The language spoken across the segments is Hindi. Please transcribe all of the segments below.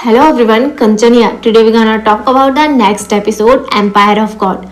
Hello everyone, Kanchan here. Today we're gonna talk about the next episode, Empire of God.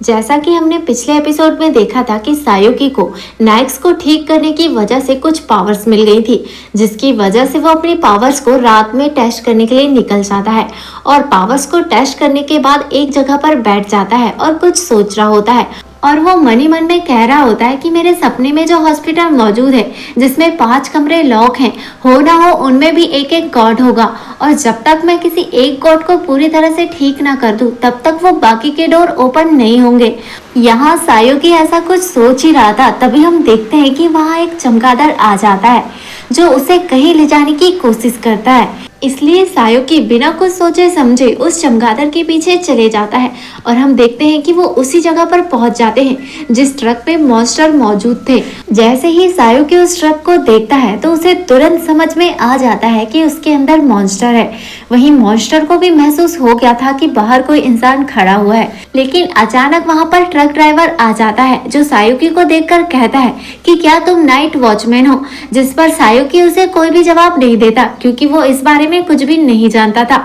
जैसा कि हमने पिछले एपिसोड में देखा था कि सायोकी को नाइक्स को ठीक करने की वजह से कुछ पावर्स मिल गई थी, जिसकी वजह से वो अपनी पावर्स को रात में टेस्ट करने के लिए निकल जाता है और पावर्स को टेस्ट करने के बाद एक जगह पर बैठ जाता है और कुछ सोच रहा होता है और वो मन ही मन में कह रहा होता है कि मेरे सपने में जो हॉस्पिटल मौजूद है जिसमें 5 कमरे लॉक हैं, हो ना हो उनमें भी एक एक गॉड होगा और जब तक मैं किसी एक गॉड को पूरी तरह से ठीक ना कर दूं तब तक वो बाकी के डोर ओपन नहीं होंगे। यहाँ सायोकी ऐसा कुछ सोच ही रहा था, तभी हम देखते हैं कि वहाँ एक चमगादड़ आ जाता है जो उसे कहीं ले जाने की कोशिश करता है। इसलिए सायोकी बिना कुछ सोचे समझे उस चमगादड़ के पीछे चले जाता है और हम देखते हैं कि वो उसी जगह पर पहुंच जाते हैं जिस ट्रक पे मॉन्स्टर मौजूद थे। जैसे ही सायोकी उस ट्रक को देखता है तो उसे तुरंत समझ में आ जाता है कि उसके अंदर मॉन्स्टर है। वहीं मॉन्स्टर को भी महसूस हो गया था कि बाहर कोई इंसान खड़ा हुआ है, लेकिन अचानक वहां पर ट्रक ड्राइवर आ जाता है जो सायोकी को देखकर कहता है कि क्या तुम नाइट वॉचमैन हो, जिस पर सायोकी उसे कोई भी जवाब नहीं देता क्योंकि वो इस बारे में कुछ भी नहीं जानता था।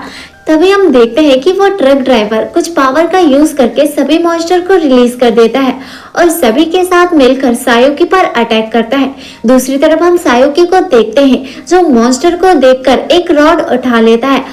तभी हम देखते हैं कि वो ट्रक ड्राइवर कुछ पावर का यूज करके सभी मॉन्स्टर को रिलीज कर देता है और सभी के साथ मिलकर सायोकी पर अटैक करता है। दूसरी तरफ हम सायोकी को देखते हैं जो मॉन्स्टर को देखकर एक रॉड उठा लेता है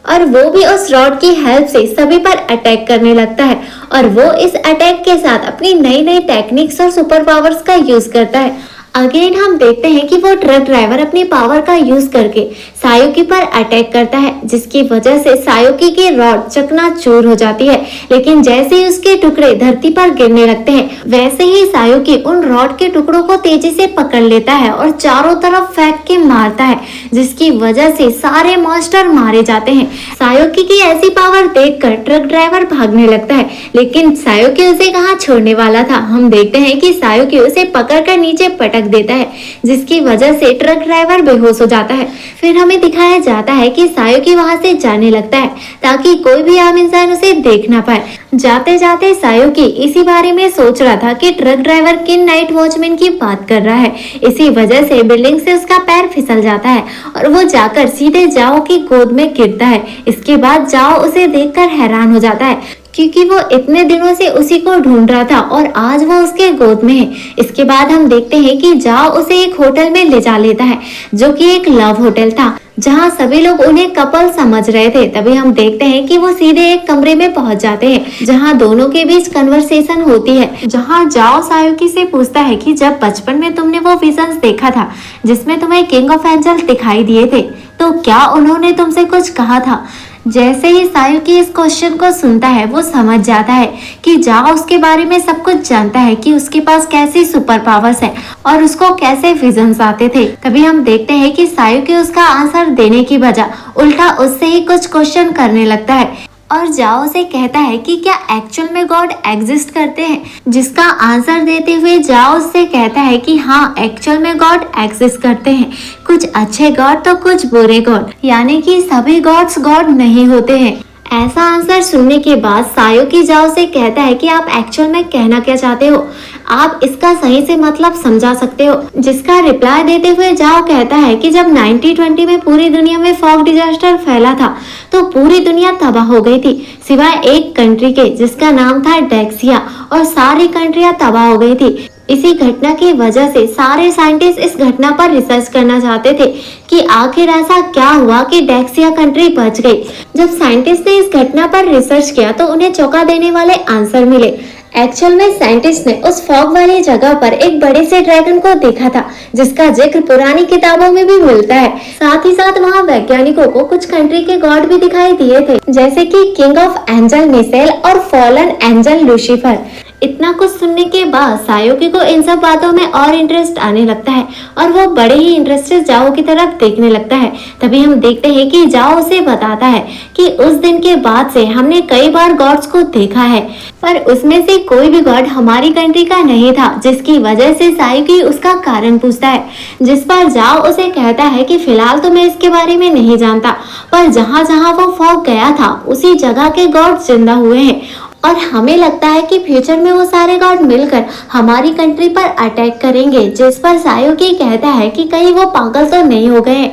और वो भी उस रॉड की हेल्प से सभी पर अटैक करने लगता है और वो इस अटैक के साथ अपनी नई नई टेक्निक्स और सुपर पावर्स का यूज करता है। अगेन हम देखते हैं कि वो ट्रक ड्राइवर अपनी पावर का यूज करके सायोकी पर अटैक करता है, जिसकी वजह से सायोकी की रॉड चकनाचूर हो जाती है। लेकिन जैसे ही उसके टुकड़े धरती पर गिरने लगते हैं वैसे ही सायोकी उन रॉड के टुकड़ों को तेजी से पकड़ लेता है और चारों तरफ फेंक के मारता है, जिसकी वजह से सारे मॉन्स्टर मारे जाते हैं। सायोकी की ऐसी पावर देखकर ट्रक ड्राइवर भागने लगता है, लेकिन सायोकी उसे कहाँ छोड़ने वाला था। हम देखते हैं कि सायोकी उसे पकड़कर नीचे पटक देता है, जिसकी वजह से ट्रक ड्राइवर बेहोश हो जाता है। फिर हमें दिखाया जाता है कि सायोकी वहां से जाने लगता है ताकि कोई भी आम इंसान उसे देख ना पाए। जाते जाते सायोकी इसी बारे में सोच रहा था कि ट्रक ड्राइवर किन नाइट वॉचमैन की बात कर रहा है। इसी वजह से बिल्डिंग से उसका पैर फिसल जाता है और वो जाकर सीधे जाओ की गोद में गिरता है। इसके बाद जाओ उसे देखकर हैरान हो जाता है क्योंकि वो इतने दिनों से उसी को ढूंढ रहा था और आज वो उसके गोद में है। इसके बाद हम देखते हैं कि जाओ उसे एक होटल में ले जा लेता है जो कि एक लव होटल था, जहाँ सभी लोग उन्हें कपल समझ रहे थे। तभी हम देखते हैं कि वो सीधे एक कमरे में पहुंच जाते हैं जहाँ दोनों के बीच कन्वर्सेशन होती है, जहाँ जाओ सायोकी से पूछता है कि जब बचपन में तुमने वो विजन्स देखा था जिसमें तुम्हें किंग ऑफ एंजल दिखाई दिए थे, तो क्या उन्होंने तुमसे कुछ कहा था। जैसे ही सायोकी इस क्वेश्चन को सुनता है वो समझ जाता है कि जाओ उसके बारे में सब कुछ जानता है कि उसके पास कैसी सुपर पावर्स है और उसको कैसे विजन्स आते थे। तभी हम देखते हैं कि सायोकी उसका आंसर देने की बजाय उल्टा उससे ही कुछ क्वेश्चन करने लगता है और जाओ से कहता है कि क्या एक्चुअल में गॉड एग्जिस्ट करते हैं, जिसका आंसर देते हुए जाओ उससे कहता है कि हाँ, एक्चुअल में गॉड एग्जिस्ट करते हैं। कुछ अच्छे गॉड तो कुछ बुरे गॉड, यानी कि सभी गॉड्स गॉड नहीं होते हैं। ऐसा आंसर सुनने के बाद सायोकी जाओ से कहता है कि आप एक्चुअल में कहना क्या चाहते हो, आप इसका सही से मतलब समझा सकते हो। जिसका रिप्लाई देते हुए जाओ कहता है कि जब 1920 में पूरी दुनिया में फॉग डिजास्टर फैला था तो पूरी दुनिया तबाह हो गई थी सिवाय एक कंट्री के जिसका नाम था डेक्सिया, और सारी कंट्रियां तबाह हो गई थी। इसी घटना की वजह से सारे साइंटिस्ट इस घटना पर रिसर्च करना चाहते थे कि आखिर ऐसा क्या हुआ कि डेक्सिया कंट्री बच गई। जब साइंटिस्ट ने इस घटना पर रिसर्च किया तो उन्हें चौंका देने वाले आंसर मिले। एक्चुअल में साइंटिस्ट ने उस फॉग वाली जगह पर एक बड़े से ड्रैगन को देखा था जिसका जिक्र पुरानी किताबों में भी मिलता है। साथ ही साथ वहाँ वैज्ञानिकों को कुछ कंट्री के गॉड भी दिखाई दिए थे, जैसे कि किंग ऑफ एंजल मिसेल और फॉलन एंजल लूसीफर। इतना कुछ सुनने के बाद सायोकी को इन सब बातों में और इंटरेस्ट आने लगता है और वो बड़े ही इंटरेस्ट से जाओ की तरफ देखने लगता है। तभी हम देखते हैं कि जाओ उसे बताता है कि उस दिन के बाद से हमने कई बार गॉड्स को देखा है, पर उसमें से कोई भी गॉड हमारी कंट्री का नहीं था, जिसकी वजह से सायोकी उसका कारण पूछता है। जिस पर जाओ उसे कहता है कि फिलहाल तो मैं इसके बारे में नहीं जानता, पर जहाँ जहाँ वो फॉग गया था उसी जगह के गॉड जिंदा हुए हैं और हमें लगता है कि फ्यूचर में वो सारे गॉड मिलकर हमारी कंट्री पर अटैक करेंगे। जिस पर सायोकी कहता है कि कहीं वो पागल तो नहीं हो गए।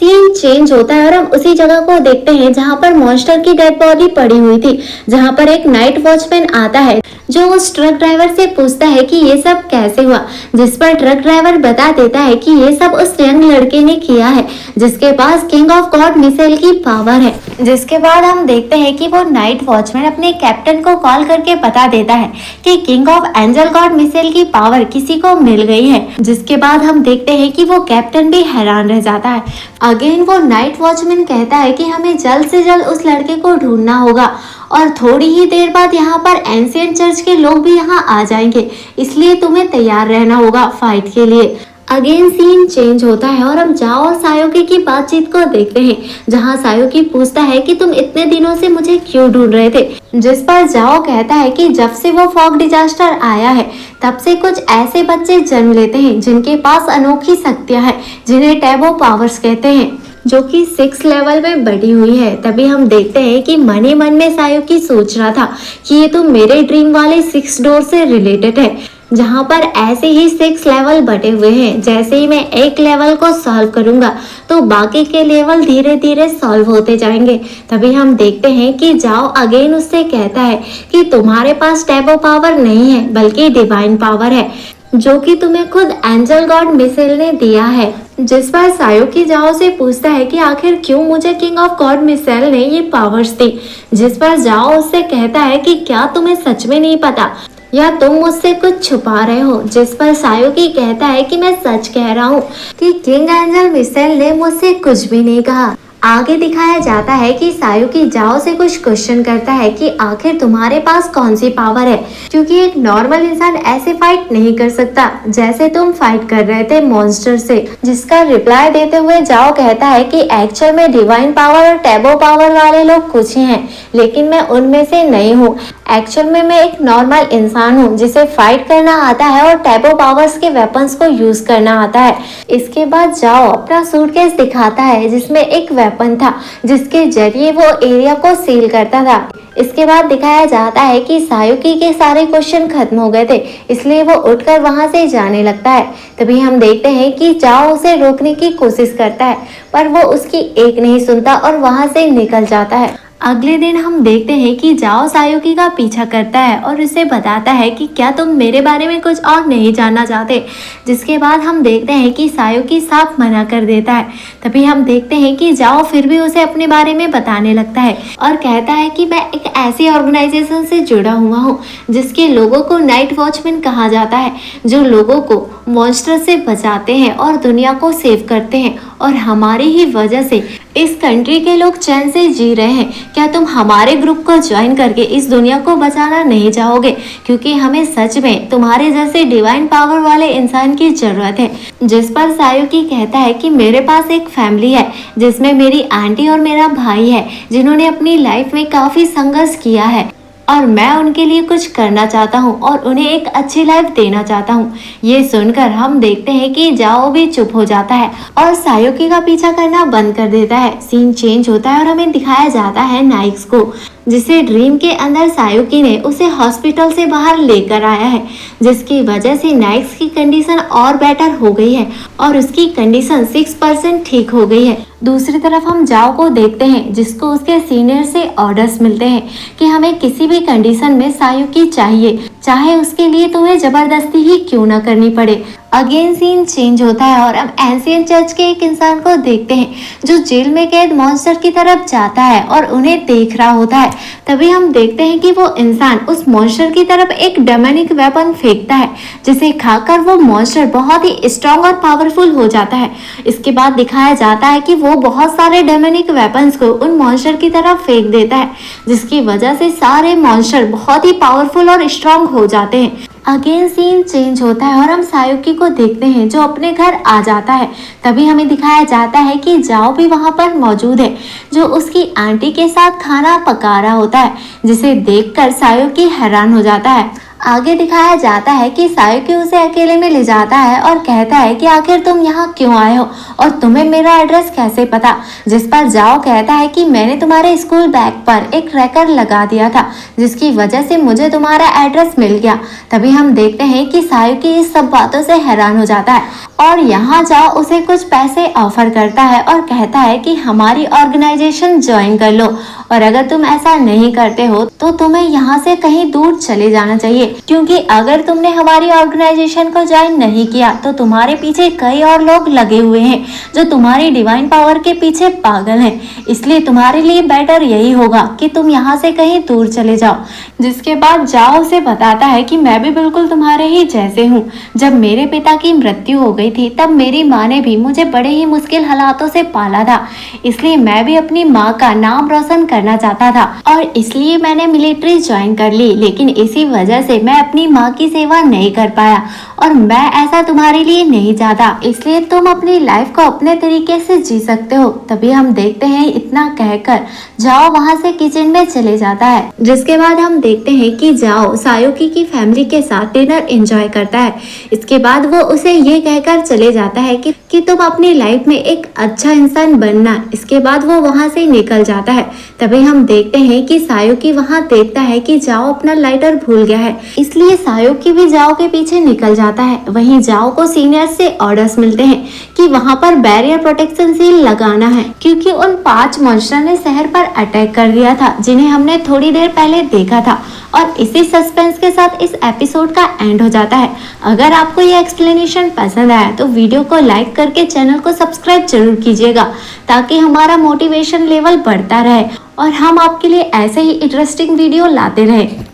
सीन चेंज होता है और हम उसी जगह को देखते हैं जहाँ पर मॉन्स्टर की डेड बॉडी पड़ी हुई थी, जहाँ पर एक नाइट वॉचमैन आता है जो उस ट्रक ड्राइवर से पूछता है कि ये सब कैसे हुआ, जिस पर ट्रक ड्राइवर बता देता है कि ये सब उस यंग लड़के ने किया है जिसके पास किंग ऑफ गॉड मिसाइल की पावर है। जिसके बाद हम देखते हैं कि वो नाइट वॉचमैन अपने कैप्टन को कॉल करके बता देता है कि king of angel God missile की पावर किसी को मिल गई है। जिसके बाद हम देखते हैं कि वो कैप्टन भी हैरान रह जाता है। अगेन वो नाइट वॉचमैन कहता है कि हमें जल्द से जल्द उस लड़के को ढूंढना होगा और थोड़ी ही देर बाद यहाँ पर एंशिएंट चर्च के लोग भी यहाँ आ जाएंगे, इसलिए तुम्हें तैयार रहना होगा फाइट के लिए। अगेन सीन चेंज होता है और हम जाओ और सायोकी की बातचीत को देखते हैं, जहाँ सायोकी पूछता है कि तुम इतने दिनों से मुझे क्यों ढूंढ रहे थे, जिस पर जाओ कहता है कि जब से वो फॉग डिजास्टर आया है तब से कुछ ऐसे बच्चे जन्म लेते हैं जिनके पास अनोखी शक्तियां हैं, जिन्हें टैबो पावर्स कहते हैं, जो कि 6 लेवल में बढ़ी हुई है। तभी हम देखते हैं कि मन ही मन में सायोकी सोच रहा था कि ये तो मेरे ड्रीम वाले 6 डोर से रिलेटेड है, जहाँ पर ऐसे ही 6 लेवल बटे हुए हैं। जैसे ही मैं एक लेवल को सॉल्व करूंगा तो बाकी के लेवल धीरे धीरे सॉल्व होते जाएंगे। तभी हम देखते हैं कि जाओ अगेन उससे कहता है कि तुम्हारे पास टैबो पावर नहीं है बल्कि डिवाइन पावर है, जो कि तुम्हें खुद एंजल गॉड मिसाइल ने दिया है। जिस पर सायोकी जाओ से पूछता है कि आखिर क्यों मुझे किंग ऑफ गॉड मिसाइल ने ये पावर्स दी, जिस पर जाओ उससे कहता है कि क्या तुम्हें सच में नहीं पता या तुम मुझसे कुछ छुपा रहे हो, जिस पर सायोकी कहता है कि मैं सच कह रहा हूँ कि किंग एंजल मिसाइल ने मुझसे कुछ भी नहीं कहा। आगे दिखाया जाता है कि सायोकी जाओ से कुछ क्वेश्चन करता है कि आखिर तुम्हारे पास कौन सी पावर है, क्योंकि एक नॉर्मल इंसान ऐसे फाइट नहीं कर सकता जैसे तुम फाइट कर रहे थे मॉन्स्टर से। जिसका रिप्लाई देते हुए जाओ कहता है कि एक्चुअल में डिवाइन पावर और टैबो पावर वाले लोग कुछ ही हैं, लेकिन मैं उनमें से नहीं हूँ। एक्चुअल में मैं एक नॉर्मल इंसान हूँ जिसे फाइट करना आता है और टैबो पावर्स के वेपन्स को यूज करना आता है। इसके बाद जाओ अपना सूटकेस दिखाता है जिसमें एक वेपन था जिसके जरिए वो एरिया को सील करता था। इसके बाद दिखाया जाता है कि सायोकी के सारे क्वेश्चन खत्म हो गए थे, इसलिए वो उठकर वहां से जाने लगता है। तभी हम देखते हैं कि जाओ उसे रोकने की कोशिश करता है पर वो उसकी एक नहीं सुनता और वहां से निकल जाता है। अगले दिन हम देखते हैं कि जाओ सायोकी का पीछा करता है और उसे बताता है कि क्या तुम मेरे बारे में कुछ और नहीं जानना चाहते, जिसके बाद हम देखते हैं कि सायोकी साफ मना कर देता है। तभी हम देखते हैं कि जाओ फिर भी उसे अपने बारे में बताने लगता है और कहता है कि मैं एक ऐसी ऑर्गेनाइजेशन से जुड़ा हुआ हूँ जिसके लोगों को नाइट वॉचमैन कहा जाता है, जो लोगों को मॉन्स्टर से बचाते हैं और दुनिया को सेव करते हैं, और हमारी ही वजह से इस कंट्री के लोग चैन से जी रहे हैं। क्या तुम हमारे ग्रुप को ज्वाइन करके इस दुनिया को बचाना नहीं चाहोगे, क्योंकि हमें सच में तुम्हारे जैसे डिवाइन पावर वाले इंसान की जरूरत है। जिस पर सायोकी कहता है कि मेरे पास एक फैमिली है जिसमें मेरी आंटी और मेरा भाई है, जिन्होंने अपनी लाइफ में काफी संघर्ष किया है और मैं उनके लिए कुछ करना चाहता हूँ और उन्हें एक अच्छी लाइफ देना चाहता हूँ। ये सुनकर हम देखते हैं कि जाओ भी चुप हो जाता है और सायोकी का पीछा करना बंद कर देता है। सीन चेंज होता है और हमें दिखाया जाता है नाइक्स को, जिसे ड्रीम के अंदर सायोकी ने उसे हॉस्पिटल से बाहर लेकर आया है, जिसकी वजह से नाइक्स की कंडीशन और बेटर हो गई है और उसकी कंडीशन 6% ठीक हो गई है। दूसरी तरफ हम जाओ को देखते हैं, जिसको उसके सीनियर से ऑर्डर्स मिलते हैं कि हमें किसी भी कंडीशन में सायोकी चाहिए, चाहे उसके लिए तुम्हें जबरदस्ती ही क्यों ना करनी पड़े। अगेन सीन चेंज होता है और हम एंशिएंट चर्च के एक इंसान को देखते हैं जो जेल में कैद मॉन्स्टर की तरफ जाता है और उन्हें देख रहा होता है। तभी हम देखते हैं कि वो इंसान उस मॉन्स्टर की तरफ एक डेमोनिक वेपन फेंकता है, जिसे खाकर वो मॉन्स्टर बहुत ही स्ट्रॉन्ग और पावरफुल हो जाता है। इसके बाद दिखाया जाता है कि वो बहुत सारे डेमोनिक वेपन्स को उन मॉन्स्टर की तरफ फेंक देता है, जिसकी वजह से सारे मॉन्स्टर बहुत ही पावरफुल और स्ट्रॉन्ग हो जाते हैं। अगेन सीन चेंज होता है और हम सायोकी को देखते हैं जो अपने घर आ जाता है। तभी हमें दिखाया जाता है कि जाओ भी वहां पर मौजूद है, जो उसकी आंटी के साथ खाना पका रहा होता है, जिसे देखकर सायोकी हैरान हो जाता है। आगे दिखाया जाता है कि सायुकी उसे अकेले में ले जाता है और कहता है कि आखिर तुम यहाँ क्यों आए हो और तुम्हें मेरा एड्रेस कैसे पता, जिस पर जाओ कहता है कि मैंने तुम्हारे स्कूल बैग पर एक ट्रैकर लगा दिया था जिसकी वजह से मुझे तुम्हारा एड्रेस मिल गया। तभी हम देखते हैं कि सायुकी इस सब बातों से हैरान हो जाता है और यहाँ जाओ उसे कुछ पैसे ऑफर करता है और कहता है कि हमारी ऑर्गेनाइजेशन ज्वाइन कर लो और अगर तुम ऐसा नहीं करते हो तो तुम्हें यहाँ से कहीं दूर चले जाना चाहिए, क्योंकि अगर तुमने हमारी ऑर्गेनाइजेशन को ज्वाइन नहीं किया तो तुम्हारे पीछे कई और लोग लगे हुए हैं जो तुम्हारी डिवाइन पावर के पीछे पागल हैं, इसलिए तुम्हारे लिए बेटर यही होगा कि तुम यहाँ से कहीं दूर चले जाओ। जिसके बाद जाओ उसे बताता है कि मैं भी बिल्कुल तुम्हारे ही जैसे हूँ। जब मेरे पिता की मृत्यु हो गई थी तब मेरी माँ ने भी मुझे बड़े ही मुश्किल हालातों से पाला था, इसलिए मैं भी अपनी माँ का नाम रोशन करना चाहता था और इसलिए मैंने मिलिट्री ज्वाइन कर ली, लेकिन इसी वजह से मैं अपनी माँ की सेवा नहीं कर पाया और मैं ऐसा तुम्हारे लिए नहीं चाहता, इसलिए तुम अपनी लाइफ को अपने तरीके से जी सकते हो। तभी हम देखते हैं इतना कहकर जाओ वहाँ से किचन में चले जाता है, जिसके बाद हम देखते हैं कि जाओ सायुकी की फैमिली के साथ डिनर एंजॉय करता है। इसके बाद वो उसे ये कहकर चले जाता है कि तुम अपनी लाइफ में एक अच्छा इंसान बनना। इसके बाद वो वहाँ से निकल जाता है। तभी हम देखते हैं कि सायुकी वहाँ देखता है कि जाओ अपना लाइटर भूल गया है, इसलिए सायुकी भी जाओ के पीछे निकल जाता है। वहीं जाओ को सीनियर से ऑर्डर्स मिलते हैं कि वहाँ पर बैरियर प्रोटेक्शन सील लगाना है, क्योंकि उन 5 मॉन्स्टर ने शहर पर अटैक कर दिया था जिन्हें हमने थोड़ी देर पहले देखा था। और इसी सस्पेंस के साथ इस एपिसोड का एंड हो जाता है। अगर आपको ये एक्सप्लेनेशन पसंद आया तो वीडियो को लाइक करके चैनल को सब्सक्राइब जरूर कीजिएगा ताकि हमारा मोटिवेशन लेवल बढ़ता रहे और हम आपके लिए ऐसे ही इंटरेस्टिंग वीडियो लाते रहें।